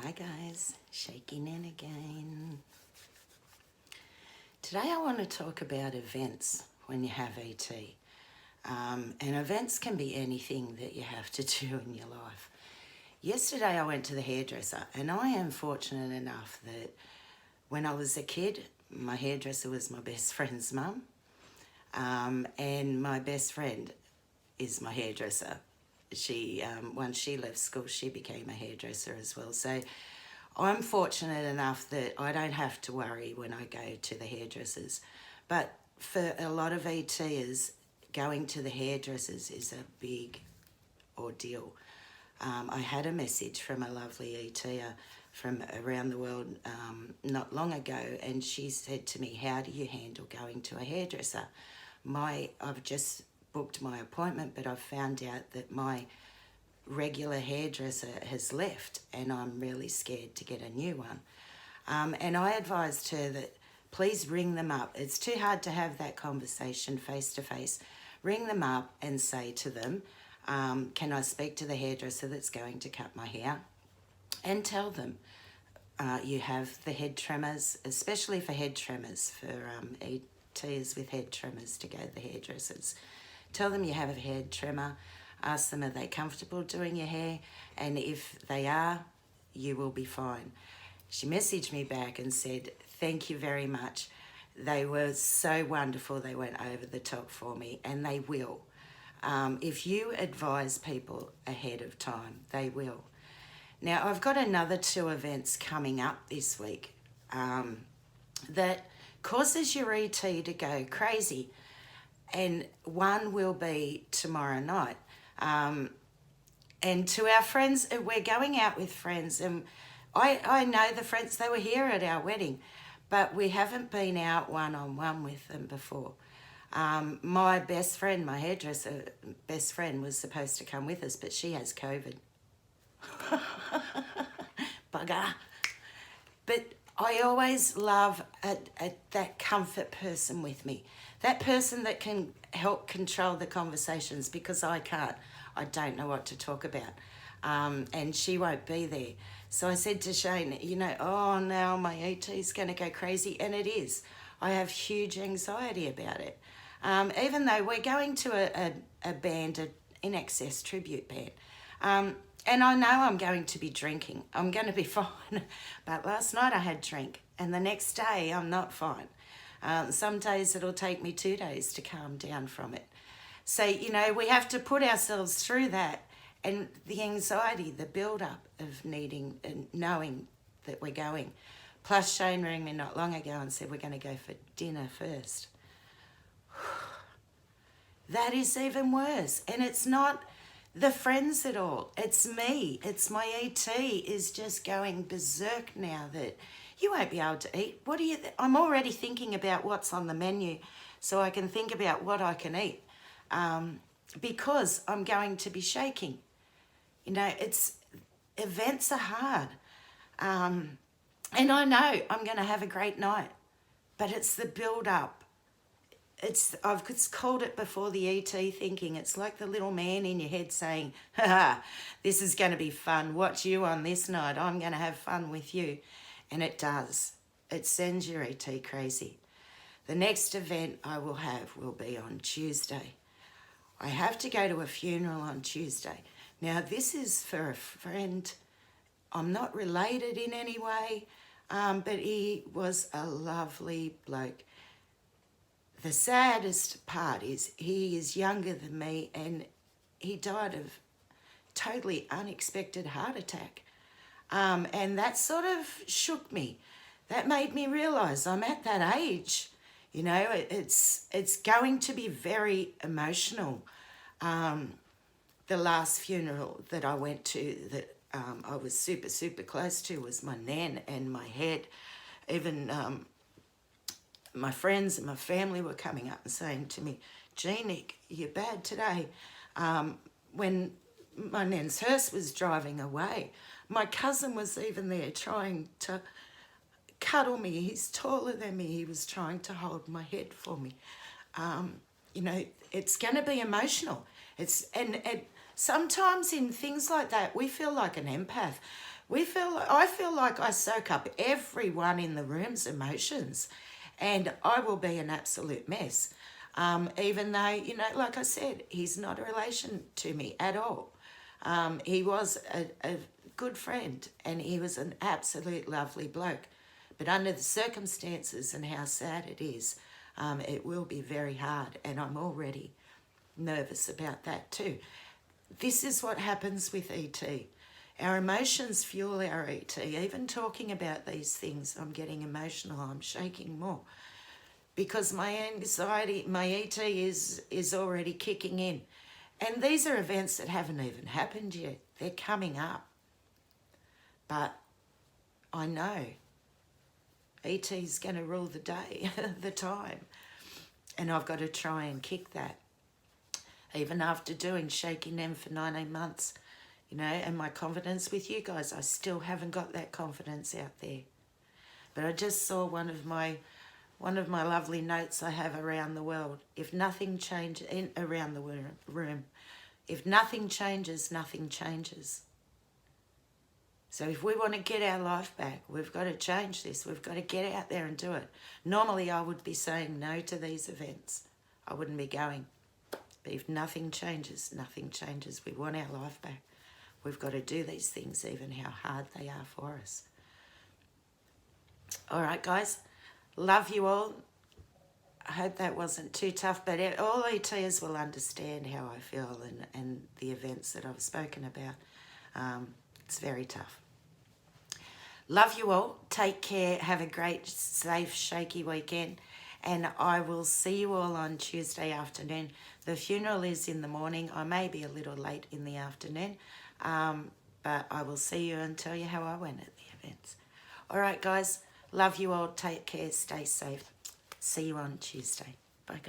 Hi guys, shaking in again. Today I want to talk about events when you have ET. And events can be anything that you have to do in your life. Yesterday I went to the hairdresser, and I am fortunate enough that when I was a kid, my hairdresser was my best friend's mum. And my best friend is my hairdresser. Once she left school, she became a hairdresser as well. So I'm fortunate enough that I don't have to worry when I go to the hairdressers. But for a lot of ETers, going to the hairdressers is a big ordeal. I had a message from a lovely ETer from around the world not long ago, and she said to me, how do you handle going to a hairdresser? I've just booked my appointment, but I've found out that my regular hairdresser has left and I'm really scared to get a new one. And I advised her that please ring them up. It's too hard to have that conversation face to face. Ring them up and say to them, can I speak to the hairdresser that's going to cut my hair? And tell them you have the head trimmers, especially for head trimmers, for ETs with head trimmers to go to the hairdressers. Tell them you have a head trimmer. Ask them, are they comfortable doing your hair? And if they are, you will be fine. She messaged me back and said, thank you very much. They were so wonderful. They went over the top for me, and they will. If you advise people ahead of time, they will. Now, I've got another 2 events coming up this week that causes your ET to go crazy. And one will be tomorrow night. And to our friends, we're going out with friends, and I know the friends, they were here at our wedding, but we haven't been out one-on-one with them before. My best friend, my hairdresser best friend, was supposed to come with us, but she has COVID. Bugger. But I always love that comfort person with me. That person that can help control the conversations, because I can't. I don't know what to talk about. And she won't be there. So I said to Shane, oh, now my ET's going to go crazy. And it is. I have huge anxiety about it. Even though we're going to a band, an INXS tribute band. And I know I'm going to be drinking. I'm going to be fine. But last night I had drink, and the next day I'm not fine. Some days it'll take me 2 days to calm down from it. So, we have to put ourselves through that, and the anxiety, the build-up of needing and knowing that we're going. Plus, Shane rang me not long ago and said we're going to go for dinner first. That is even worse. And it's not the friends at all. It's me. It's my ET is just going berserk now that you won't be able to eat. I'm already thinking about what's on the menu so I can think about what I can eat because I'm going to be shaking. Events are hard. And I know I'm going to have a great night, but it's the build-up. I've called it before the ET thinking. It's like the little man in your head saying, this is going to be fun. Watch you on this night. I'm going to have fun with you. And it does. It sends your ET crazy. The next event I will have will be on Tuesday. I have to go to a funeral on Tuesday. Now, this is for a friend. I'm not related in any way, but he was a lovely bloke. The saddest part is he is younger than me, and he died of totally unexpected heart attack. And that sort of shook me. That made me realise I'm at that age. It's going to be very emotional. The last funeral that I went to that I was super, super close to was my nan and my head. Even my friends and my family were coming up and saying to me, gee, Nick, you're bad today. When my nan's hearse was driving away, my cousin was even there trying to cuddle me. He's taller than me. He was trying to hold my head for me. It's going to be emotional. And sometimes in things like that, we feel like an empath. I feel like I soak up everyone in the room's emotions, and I will be an absolute mess. Even though, you know, like I said, he's not a relation to me at all. He was a good friend, and he was an absolute lovely bloke. But under the circumstances and how sad it is, it will be very hard, and I'm already nervous about that too. This is what happens with ET. Our emotions fuel our ET. Even talking about these things, I'm getting emotional. I'm shaking more because my anxiety, my ET is already kicking in. And these are events that haven't even happened yet. They're coming up. But I know ET's going to rule the day, the time. And I've got to try and kick that. Even after doing Shaking Them for 19 months, you know, and my confidence with you guys, I still haven't got that confidence out there. But I just saw one of my lovely notes I have around the world. If nothing changes around the room, if nothing changes, nothing changes. So if we want to get our life back, we've got to change this. We've got to get out there and do it. Normally I would be saying no to these events. I wouldn't be going. But if nothing changes, nothing changes. We want our life back. We've got to do these things, even how hard they are for us. All right, guys. Love you all. I hope that wasn't too tough, but all ETs will understand how I feel and the events that I've spoken about. It's very tough. Love you all. Take care. Have a great, safe, shaky weekend. And I will see you all on Tuesday afternoon. The funeral is in the morning. I may be a little late in the afternoon. But I will see you and tell you how I went at the events. All right, guys. Love you all. Take care. Stay safe. See you on Tuesday. Bye, guys.